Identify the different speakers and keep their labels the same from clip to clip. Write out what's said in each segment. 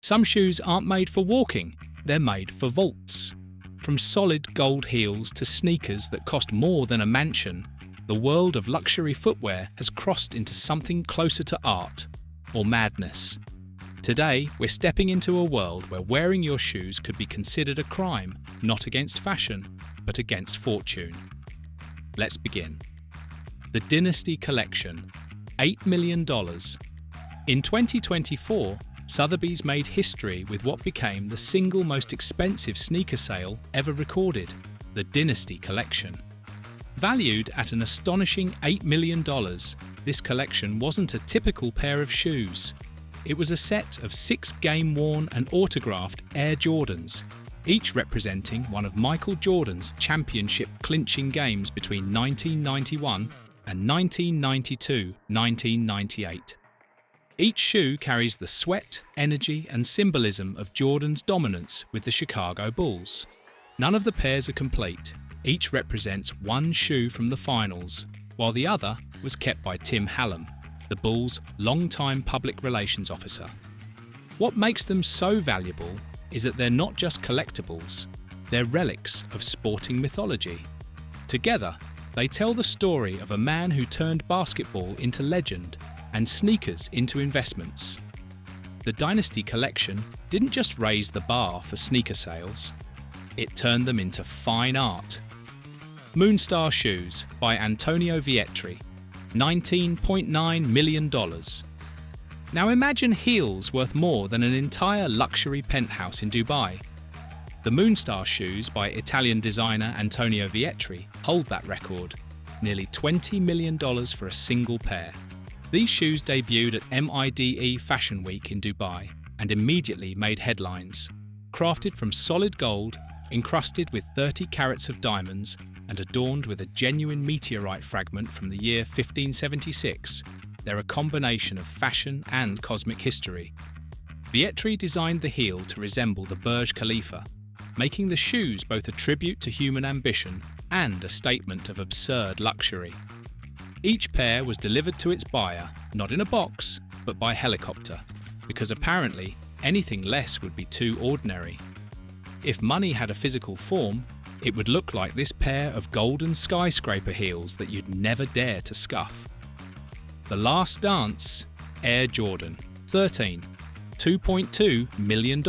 Speaker 1: Some shoes aren't made for walking, they're made for vaults. From solid gold heels to sneakers that cost more than a mansion, the world of luxury footwear has crossed into something closer to art or madness. Today, we're stepping into a world where wearing your shoes could be considered a crime, not against fashion, but against fortune. Let's begin. The Dynasty Collection, $8 million. In 2024, Sotheby's made history with what became the single most expensive sneaker sale ever recorded, the Dynasty Collection. Valued at an astonishing $8 million, this collection wasn't a typical pair of shoes. It was a set of 6 game-worn and autographed Air Jordans, each representing one of Michael Jordan's championship-clinching games between 1991 and 1992-1998. Each shoe carries the sweat, energy, and symbolism of Jordan's dominance with the Chicago Bulls. None of the pairs are complete. Each represents one shoe from the finals, while the other was kept by Tim Hallam, the Bulls' longtime public relations officer. What makes them so valuable is that they're not just collectibles, they're relics of sporting mythology. Together, they tell the story of a man who turned basketball into legend and sneakers into investments. The Dynasty Collection didn't just raise the bar for sneaker sales, it turned them into fine art. Moonstar Shoes by Antonio Vietri, $19.9 million. Now imagine heels worth more than an entire luxury penthouse in Dubai. The Moonstar shoes by Italian designer Antonio Vietri hold that record, nearly $20 million for a single pair. These shoes debuted at MIDE Fashion Week in Dubai and immediately made headlines. Crafted from solid gold, encrusted with 30 carats of diamonds, and adorned with a genuine meteorite fragment from the year 1576, they're a combination of fashion and cosmic history. Vietri designed the heel to resemble the Burj Khalifa, making the shoes both a tribute to human ambition and a statement of absurd luxury. Each pair was delivered to its buyer, not in a box, but by helicopter, because apparently anything less would be too ordinary. If money had a physical form, it would look like this pair of golden skyscraper heels that you'd never dare to scuff. The Last Dance, Air Jordan, 13, $2.2 million.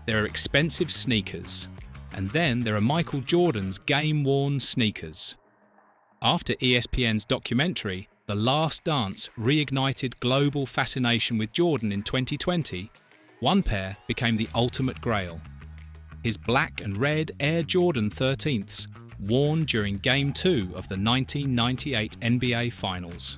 Speaker 1: There are expensive sneakers, and then there are Michael Jordan's game-worn sneakers. After ESPN's documentary, The Last Dance reignited global fascination with Jordan in 2020, one pair became the ultimate grail. His black and red Air Jordan 13s, worn during Game 2 of the 1998 NBA Finals.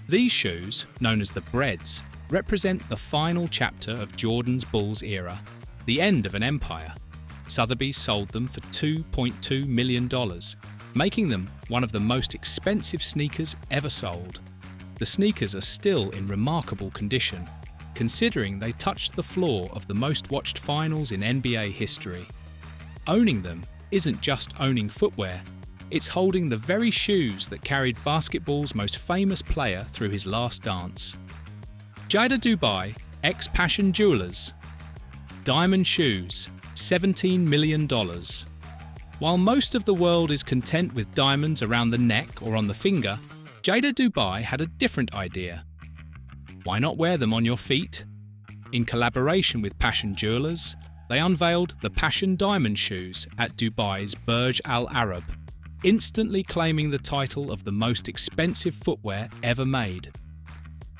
Speaker 1: These shoes, known as the Breads, represent the final chapter of Jordan's Bulls era, the end of an empire. Sotheby's sold them for $2.2 million, making them one of the most expensive sneakers ever sold. The sneakers are still in remarkable condition, considering they touched the floor of the most watched finals in NBA history. Owning them isn't just owning footwear, it's holding the very shoes that carried basketball's most famous player through his last dance. Jada Dubai, ex-Passion Jewelers. Diamond shoes, $17 million. While most of the world is content with diamonds around the neck or on the finger, Jada Dubai had a different idea. Why not wear them on your feet? In collaboration with Passion Jewelers, they unveiled the Passion Diamond shoes at Dubai's Burj Al Arab, instantly claiming the title of the most expensive footwear ever made.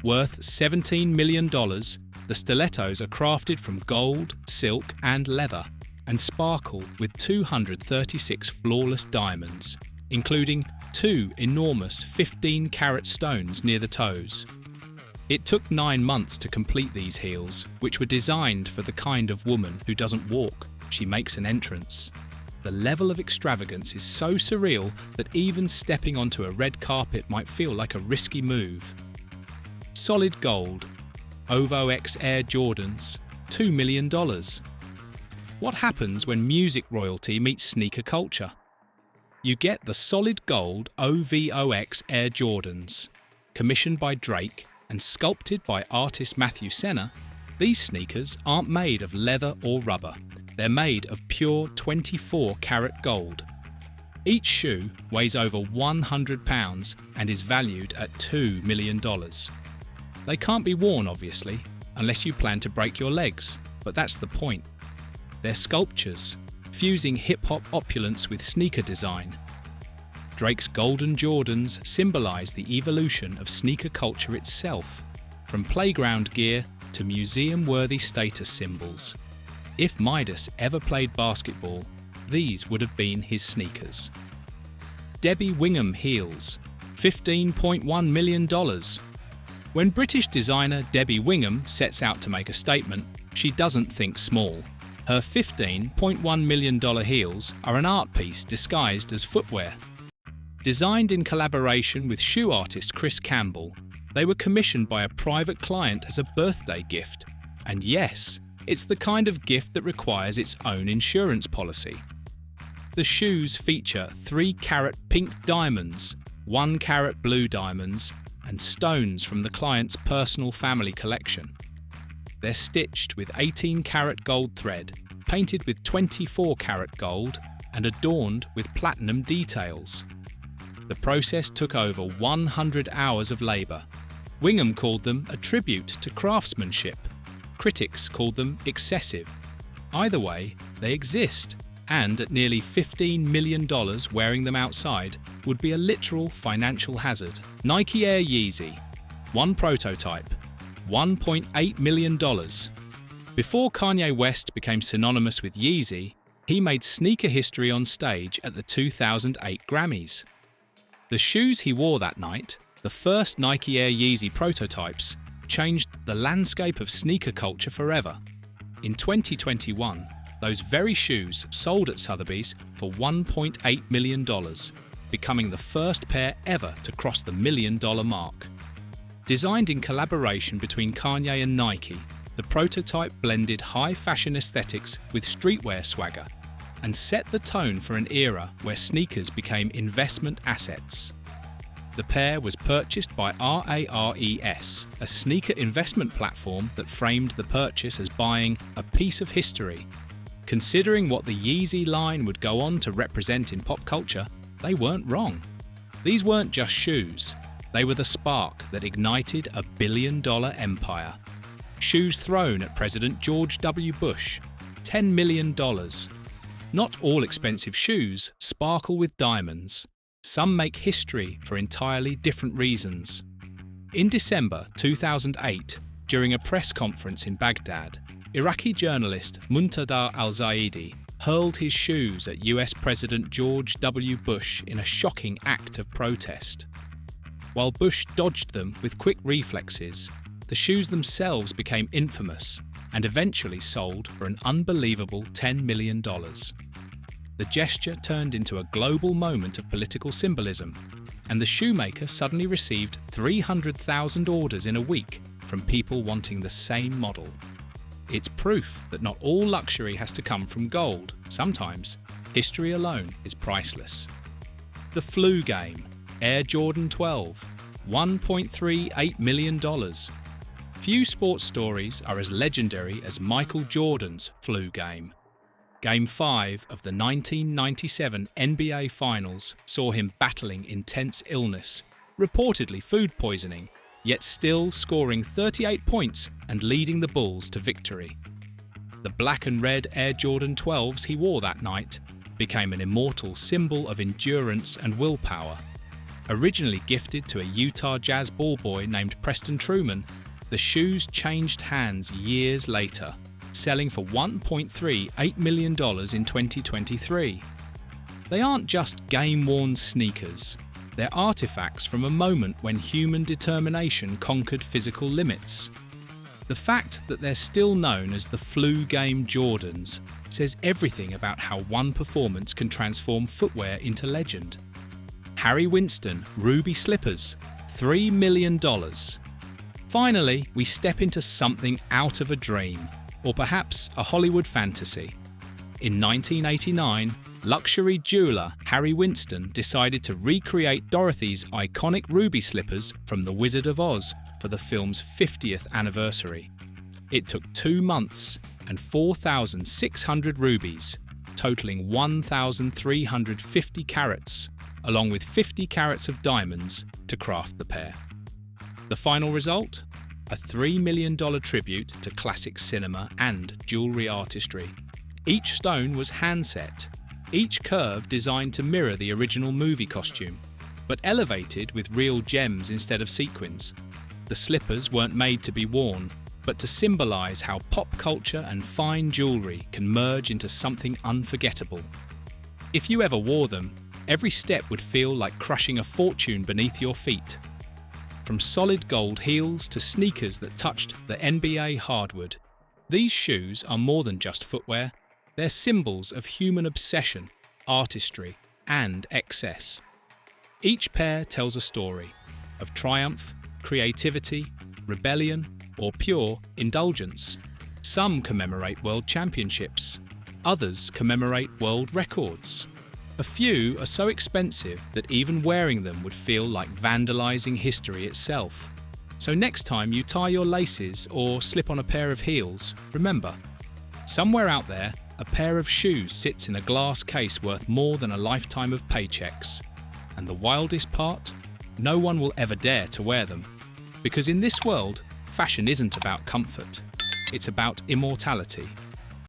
Speaker 1: Worth $17 million, the stilettos are crafted from gold, silk and leather and sparkle with 236 flawless diamonds, including 2 enormous 15-carat stones near the toes. It took 9 months to complete these heels, which were designed for the kind of woman who doesn't walk, she makes an entrance. The level of extravagance is so surreal that even stepping onto a red carpet might feel like a risky move. Solid gold, OVO X Air Jordans, $2 million. What happens when music royalty meets sneaker culture? You get the solid gold OVOX Air Jordans, commissioned by Drake and sculpted by artist Matthew Senna. These sneakers aren't made of leather or rubber. They're made of pure 24-karat gold. Each shoe weighs over 100 pounds and is valued at $2 million. They can't be worn, obviously, unless you plan to break your legs, but that's the point. They're sculptures, fusing hip-hop opulence with sneaker design. Drake's golden Jordans symbolize the evolution of sneaker culture itself, from playground gear to museum-worthy status symbols. If Midas ever played basketball, these would have been his sneakers. Debbie Wingham heels, $15.1 million. When British designer Debbie Wingham sets out to make a statement, she doesn't think small. Her $15.1 million heels are an art piece disguised as footwear. Designed in collaboration with shoe artist Chris Campbell, they were commissioned by a private client as a birthday gift. And yes, it's the kind of gift that requires its own insurance policy. The shoes feature 3-carat pink diamonds, 1-carat blue diamonds, and stones from the client's personal family collection. They're stitched with 18-carat gold thread, painted with 24-carat gold, and adorned with platinum details. The process took over 100 hours of labour. Wingham called them a tribute to craftsmanship. Critics called them excessive. Either way, they exist, and at nearly $15 million wearing them outside would be a literal financial hazard. Nike Air Yeezy. One prototype. $1.8 million. Before Kanye West became synonymous with Yeezy, he made sneaker history on stage at the 2008 Grammys. The shoes he wore that night, the first Nike Air Yeezy prototypes, changed the landscape of sneaker culture forever. In 2021, those very shoes sold at Sotheby's for $1.8 million, becoming the first pair ever to cross the $1 million mark. Designed in collaboration between Kanye and Nike, the prototype blended high fashion aesthetics with streetwear swagger and set the tone for an era where sneakers became investment assets. The pair was purchased by RARES, a sneaker investment platform that framed the purchase as buying a piece of history. Considering what the Yeezy line would go on to represent in pop culture, they weren't wrong. These weren't just shoes, they were the spark that ignited a billion-dollar empire. Shoes thrown at President George W. Bush, $10 million. Not all expensive shoes sparkle with diamonds. Some make history for entirely different reasons. In December 2008, during a press conference in Baghdad, Iraqi journalist Muntadar al-Zaidi hurled his shoes at US President George W. Bush in a shocking act of protest. While Bush dodged them with quick reflexes, the shoes themselves became infamous and eventually sold for an unbelievable $10 million. The gesture turned into a global moment of political symbolism, and the shoemaker suddenly received 300,000 orders in a week from people wanting the same model. It's proof that not all luxury has to come from gold. Sometimes, history alone is priceless. The flu game, Air Jordan 12, $1.38 million. Few sports stories are as legendary as Michael Jordan's flu game. Game 5 of the 1997 NBA Finals saw him battling intense illness, reportedly food poisoning, yet still scoring 38 points and leading the Bulls to victory. The black and red Air Jordan 12s he wore that night became an immortal symbol of endurance and willpower. Originally gifted to a Utah Jazz ball boy named Preston Truman, the shoes changed hands years later, selling for $1.38 million in 2023. They aren't just game-worn sneakers. They're artifacts from a moment when human determination conquered physical limits. The fact that they're still known as the flu game Jordans says everything about how one performance can transform footwear into legend. Harry Winston Ruby Slippers, $3 million. Finally, we step into something out of a dream, or perhaps a Hollywood fantasy. In 1989, luxury jeweller Harry Winston decided to recreate Dorothy's iconic ruby slippers from The Wizard of Oz for the film's 50th anniversary. It took 2 months and 4,600 rubies, totaling 1,350 carats, along with 50 carats of diamonds to craft the pair. The final result? A $3 million tribute to classic cinema and jewellery artistry. Each stone was hand-set, each curve designed to mirror the original movie costume, but elevated with real gems instead of sequins. The slippers weren't made to be worn, but to symbolise how pop culture and fine jewellery can merge into something unforgettable. If you ever wore them, every step would feel like crushing a fortune beneath your feet. From solid gold heels to sneakers that touched the NBA hardwood, these shoes are more than just footwear. They're symbols of human obsession, artistry, and excess. Each pair tells a story of triumph, creativity, rebellion, or pure indulgence. Some commemorate world championships, others commemorate world records. A few are so expensive that even wearing them would feel like vandalizing history itself. So next time you tie your laces or slip on a pair of heels, remember, somewhere out there, a pair of shoes sits in a glass case worth more than a lifetime of paychecks. And the wildest part? No one will ever dare to wear them. Because in this world, fashion isn't about comfort, it's about immortality.